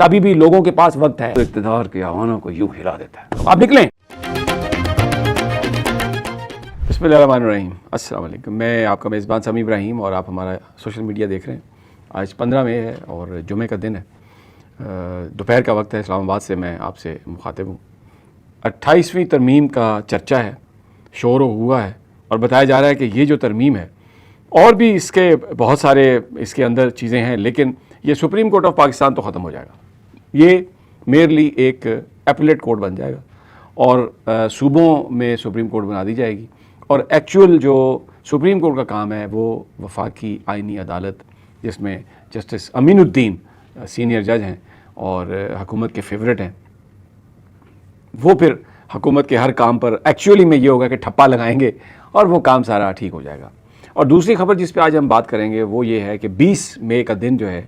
ابھی بھی لوگوں کے پاس وقت ہے، اقتدار کے آوانوں کو یوں ہلا دیتا ہے. آپ نکلیں. بسم اللہ الرحمن الرحیم. السلام علیکم. میں آپ کا میزبان سمیع ابراہیم اور آپ ہمارا سوشل میڈیا دیکھ رہے ہیں. آج 15 مئی ہے اور جمعہ کا دن ہے. دوپہر کا وقت ہے. اسلام آباد سے میں آپ سے مخاطب ہوں. 28ویں ترمیم کا چرچا ہے، شور ہوا ہے اور بتایا جا رہا ہے کہ یہ جو ترمیم ہے اور بھی اس کے بہت سارے اس کے اندر چیزیں ہیں، لیکن یہ سپریم کورٹ آف پاکستان تو ختم ہو جائے گا. یہ میرلی ایک اپیلیٹ کورٹ بن جائے گا اور صوبوں میں سپریم کورٹ بنا دی جائے گی، اور ایکچوئل جو سپریم کورٹ کا کام ہے وہ وفاقی آئینی عدالت، جس میں جسٹس امین الدین سینئر جج ہیں اور حکومت کے فیورٹ ہیں، وہ پھر حکومت کے ہر کام پر ایکچولی میں یہ ہوگا کہ ٹھپا لگائیں گے اور وہ کام سارا ٹھیک ہو جائے گا. اور دوسری خبر جس پہ آج ہم بات کریں گے وہ یہ ہے کہ 20 مئی کا دن جو ہے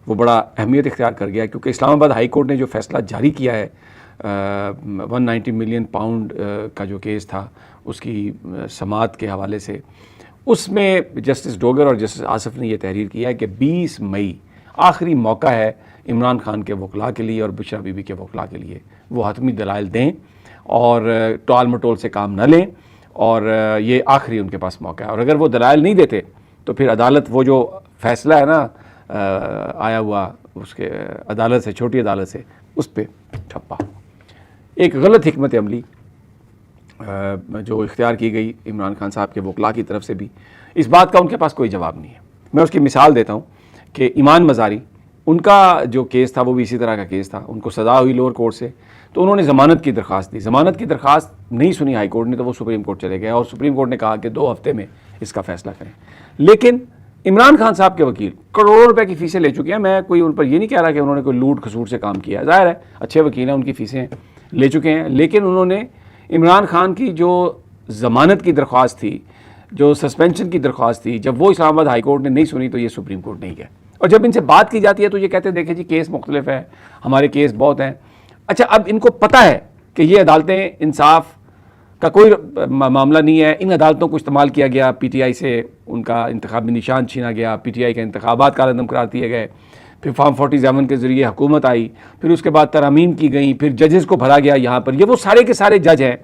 وہ بڑا اہمیت اختیار کر گیا، کیونکہ اسلام آباد ہائی کورٹ نے جو فیصلہ جاری کیا ہے 190 ملین پاؤنڈ کا جو کیس تھا اس کی سماعت کے حوالے سے، اس میں جسٹس ڈوگر اور جسٹس آصف نے یہ تحریر کیا ہے کہ 20 مئی آخری موقع ہے عمران خان کے وکلاء کے لیے اور بشرا بی بی کے وکلاء کے لیے. وہ حتمی دلائل دیں اور ٹال مٹول سے کام نہ لیں، اور یہ آخری ان کے پاس موقع ہے. اور اگر وہ دلائل نہیں دیتے تو پھر عدالت وہ جو فیصلہ ہے نا آیا ہوا اس کے عدالت سے، چھوٹی عدالت سے، اس پہ ٹھپا. ایک غلط حکمت عملی جو اختیار کی گئی عمران خان صاحب کے وکلاء کی طرف سے بھی، اس بات کا ان کے پاس کوئی جواب نہیں ہے. میں اس کی مثال دیتا ہوں کہ ایمان مزاری، ان کا جو کیس تھا وہ بھی اسی طرح کا کیس تھا. ان کو سزا ہوئی لوور کورٹ سے، تو انہوں نے ضمانت کی درخواست دی. ضمانت کی درخواست نہیں سنی ہائی کورٹ نے، تو وہ سپریم کورٹ چلے گئے اور سپریم کورٹ نے کہا کہ 2 ہفتے میں اس کا فیصلہ کریں. لیکن عمران خان صاحب کے وکیل کروڑوں روپے کی فیسیں لے چکے ہیں. میں کوئی ان پر یہ نہیں کہہ رہا کہ انہوں نے کوئی لوٹ کھسوٹ سے کام کیا ہے، ظاہر ہے اچھے وکیل ہیں، ان کی فیسیں لے چکے ہیں. لیکن انہوں نے عمران خان کی جو ضمانت کی درخواست تھی، جو سسپینشن کی درخواست تھی، جب وہ اسلام آباد ہائی کورٹ نے نہیں سنی تو یہ سپریم کورٹ نہیں گئے. اور جب ان سے بات کی جاتی ہے تو یہ کہتے ہیں دیکھیں جی کیس مختلف ہے، ہمارے کیس بہت ہیں. اچھا، اب ان کو پتہ ہے کہ یہ عدالتیں انصاف کا کوئی معاملہ نہیں ہے. ان عدالتوں کو استعمال کیا گیا، پی ٹی آئی سے ان کا انتخابی نشان چھینا گیا، پی ٹی آئی کے انتخابات کالعدم قرار دیے گئے، پھر فارم 47 کے ذریعے حکومت آئی، پھر اس کے بعد ترامیم کی گئیں، پھر ججز کو بھرا گیا یہاں پر. یہ وہ سارے کے سارے جج ہیں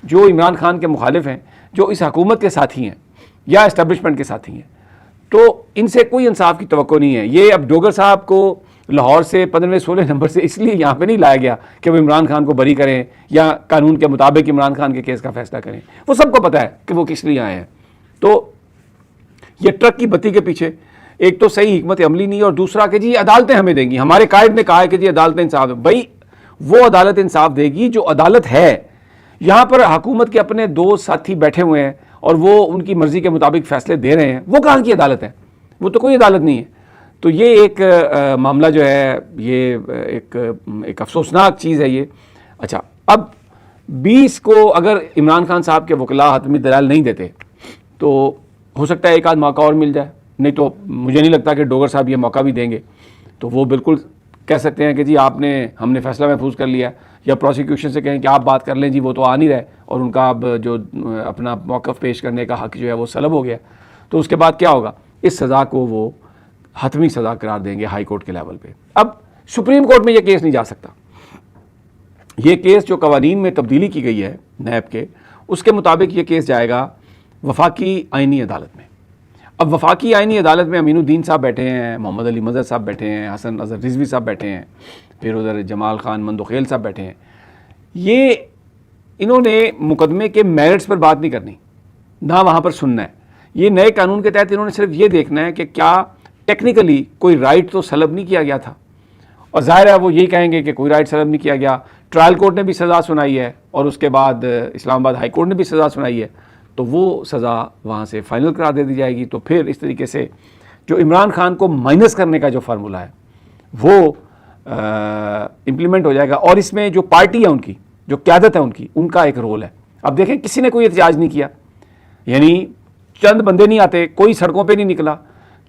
جو عمران خان کے مخالف ہیں، جو اس حکومت کے ساتھی ہیں یا اسٹیبلشمنٹ کے ساتھی ہیں. تو ان سے کوئی انصاف کی توقع نہیں ہے. یہ اب ڈوگر صاحب کو لاہور سے 15-16 نمبر سے اس لیے یہاں پہ نہیں لایا گیا کہ وہ عمران خان کو بری کریں یا قانون کے مطابق عمران خان کے کیس کا فیصلہ کریں. وہ سب کو پتہ ہے کہ وہ کس لیے آئے ہیں. تو یہ ٹرک کی بتی کے پیچھے ایک تو صحیح حکمت عملی نہیں، اور دوسرا کہ جی عدالتیں ہمیں دیں گی. ہمارے قائد نے کہا ہے کہ جی عدالتیں انصاف دیں. بھائی وہ عدالت انصاف دے گی جو عدالت ہے. یہاں پر حکومت کے اپنے 2 ساتھی بیٹھے ہوئے ہیں اور وہ ان کی مرضی کے مطابق فیصلے دے رہے ہیں. وہ کہاں کی عدالت ہے؟ وہ تو کوئی عدالت نہیں ہے. تو یہ ایک معاملہ جو ہے یہ ایک افسوسناک چیز ہے یہ. اچھا، اب 20 کو اگر عمران خان صاحب کے وکلاء حتمی دلائل نہیں دیتے تو ہو سکتا ہے ایک آدھ موقع اور مل جائے. نہیں تو مجھے نہیں لگتا کہ ڈوگر صاحب یہ موقع بھی دیں گے. تو وہ بالکل کہہ سکتے ہیں کہ جی ہم نے فیصلہ محفوظ کر لیا، یا پروسیکیوشن سے کہیں کہ آپ بات کر لیں جی، وہ تو آ نہیں رہے اور ان کا اب جو اپنا موقف پیش کرنے کا حق جو ہے وہ سلب ہو گیا. تو اس کے بعد کیا ہوگا؟ اس سزا کو وہ حتمی سزا قرار دیں گے ہائی کورٹ کے لیول پہ. اب سپریم کورٹ میں یہ کیس نہیں جا سکتا. یہ کیس جو قوانین میں تبدیلی کی گئی ہے نیب کے، اس کے مطابق یہ کیس جائے گا وفاقی آئینی عدالت میں. اب وفاقی آئینی عدالت میں امین الدین صاحب بیٹھے ہیں، محمد علی مظہر صاحب بیٹھے ہیں، حسن اظہر رضوی صاحب بیٹھے ہیں، پھر ادھر جمال خان مندوخیل صاحب بیٹھے ہیں. یہ انہوں نے مقدمے کے میرٹس پر بات نہیں کرنی، نہ وہاں پر سننا ہے. یہ نئے قانون کے تحت انہوں نے صرف یہ دیکھنا ہے کہ کیا ٹیکنیکلی کوئی رائٹ تو سلب نہیں کیا گیا تھا. اور ظاہر ہے وہ یہی کہیں گے کہ کوئی رائٹ سلب نہیں کیا گیا. ٹرائل کورٹ نے بھی سزا سنائی ہے اور اس کے بعد اسلام آباد ہائی کورٹ نے بھی سزا سنائی ہے، تو وہ سزا وہاں سے فائنل قرار دے دی جائے گی. تو پھر اس طریقے سے جو عمران خان کو مائنس کرنے کا جو فارمولہ ہے وہ امپلیمنٹ ہو جائے گا. اور اس میں جو پارٹی ہے ان کی، جو قیادت ہے ان کا ایک رول ہے. اب دیکھیں کسی نے کوئی احتجاج نہیں کیا، یعنی چند بندے نہیں آتے، کوئی سڑکوں پہ نہیں نکلا،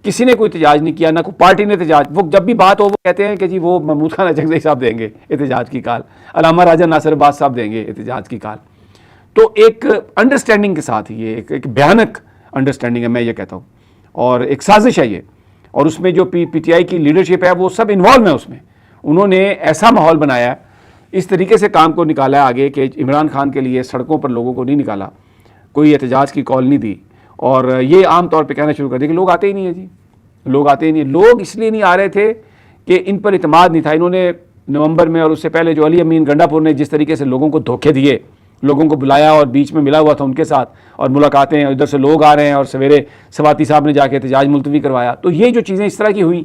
کسی نے کوئی احتجاج نہیں کیا، نہ کوئی پارٹی نے احتجاج. وہ جب بھی بات ہو وہ کہتے ہیں کہ جی وہ محمود خان اچکزئی صاحب دیں گے احتجاج کی کال، علامہ راجہ ناصر عباس صاحب دیں گے احتجاج کی کال. تو ایک انڈرسٹینڈنگ کے ساتھ یہ ایک بھیانک انڈرسٹینڈنگ ہے، میں یہ کہتا ہوں، اور ایک سازش ہے یہ. اور اس میں جو پی ٹی آئی کی لیڈرشپ ہے وہ سب انوالو ہیں اس میں. انہوں نے ایسا ماحول بنایا، اس طریقے سے کام کو نکالا ہے آگے کہ عمران خان کے لیے سڑکوں پر لوگوں کو نہیں نکالا، کوئی احتجاج کی کال نہیں دی، اور یہ عام طور پہ کہنا شروع کر دیا کہ لوگ آتے ہی نہیں ہیں جی، لوگ آتے ہی نہیں۔ لوگ اس لیے نہیں آ رہے تھے کہ ان پر اعتماد نہیں تھا۔ انہوں نے نومبر میں اور اس سے پہلے جو علی امین گنڈا پور نے جس طریقے سے لوگوں کو دھوکے دیے، لوگوں کو بلایا اور بیچ میں ملا ہوا تھا ان کے ساتھ، اور ملاقاتیں، ادھر سے لوگ آ رہے ہیں، اور سویرے سواتی صاحب نے جا کے احتجاج ملتوی کروایا، تو یہ جو چیزیں اس طرح کی ہوئیں،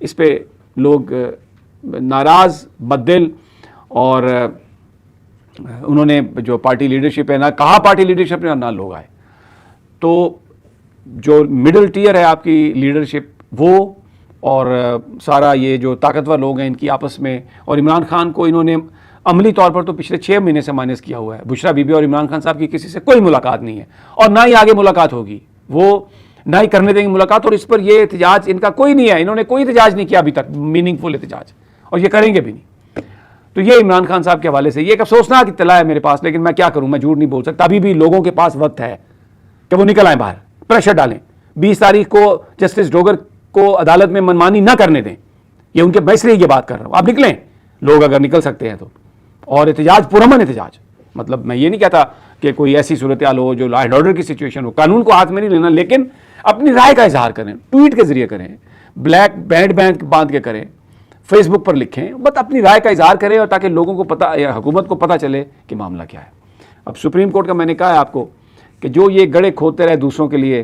اس پہ لوگ ناراض، بددل، اور انہوں نے جو پارٹی لیڈرشپ ہے، نہ کہا پارٹی لیڈرشپ نے، اور نہ لوگ آئے۔ تو جو مڈل ٹیئر ہے آپ کی لیڈرشپ، وہ اور سارا یہ جو طاقتور لوگ ہیں ان کی آپس میں، اور عمران خان کو انہوں نے عملی طور پر تو پچھلے 6 مہینے سے مائنس کیا ہوا ہے۔ بشرا بی بی اور عمران خان صاحب کی کسی سے کوئی ملاقات نہیں ہے، اور نہ ہی آگے ملاقات ہوگی، وہ نہ ہی کرنے دیں گے ملاقات، اور اس پر یہ احتجاج ان کا کوئی نہیں ہے، انہوں نے کوئی احتجاج نہیں کیا ابھی تک، میننگ فل احتجاج، اور یہ کریں گے بھی نہیں۔ تو یہ عمران خان صاحب کے حوالے سے یہ ایک افسوسناک اطلاع ہے میرے پاس، لیکن میں کیا کروں، میں جھوٹ نہیں بول سکتا۔ ابھی بھی لوگوں کے پاس وقت ہے کہ وہ نکل آئیں باہر، پریشر ڈالیں، 20 تاریخ کو جسٹس ڈوگر کو عدالت میں منمانی نہ کرنے دیں، یہ ان کے، میں اس لیے یہ بات کر رہا ہوں۔ آپ نکلیں، لوگ اگر نکل سکتے ہیں تو، اور احتجاج پرامن احتجاج، مطلب میں یہ نہیں کہتا کہ کوئی ایسی صورتحال ہو جو لا اینڈ آرڈر کی سچویشن ہو، قانون کو ہاتھ میں نہیں لینا، لیکن اپنی رائے کا اظہار کریں، ٹویٹ کے ذریعے کریں، بلیک بینڈ باندھ کے کریں، فیس بک پر لکھیں، بس اپنی رائے کا اظہار کریں، اور تاکہ لوگوں کو پتہ، یا حکومت کو پتہ چلے کہ معاملہ کیا ہے۔ اب سپریم کورٹ کا میں نے کہا ہے آپ کو کہ جو یہ گڑھے کھودتے رہے دوسروں کے لیے،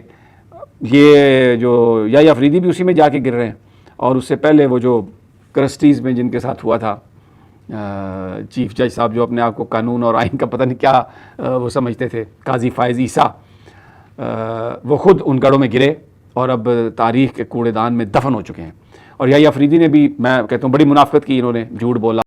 یہ جو یا افریدی بھی اسی میں جا کے گر رہے ہیں، اور اس سے پہلے وہ جو کرسٹیز میں جن کے ساتھ ہوا تھا، چیف جج صاحب جو اپنے آپ کو قانون اور آئین کا پتہ نہیں کیا وہ سمجھتے تھے، قاضی فائز عیسیٰ، وہ خود ان گڑھوں میں گرے اور اب تاریخ کے کوڑے دان میں دفن ہو چکے ہیں۔ اور یا افریدی نے بھی، میں کہتا ہوں بڑی منافقت کی، انہوں نے جھوٹ بولا۔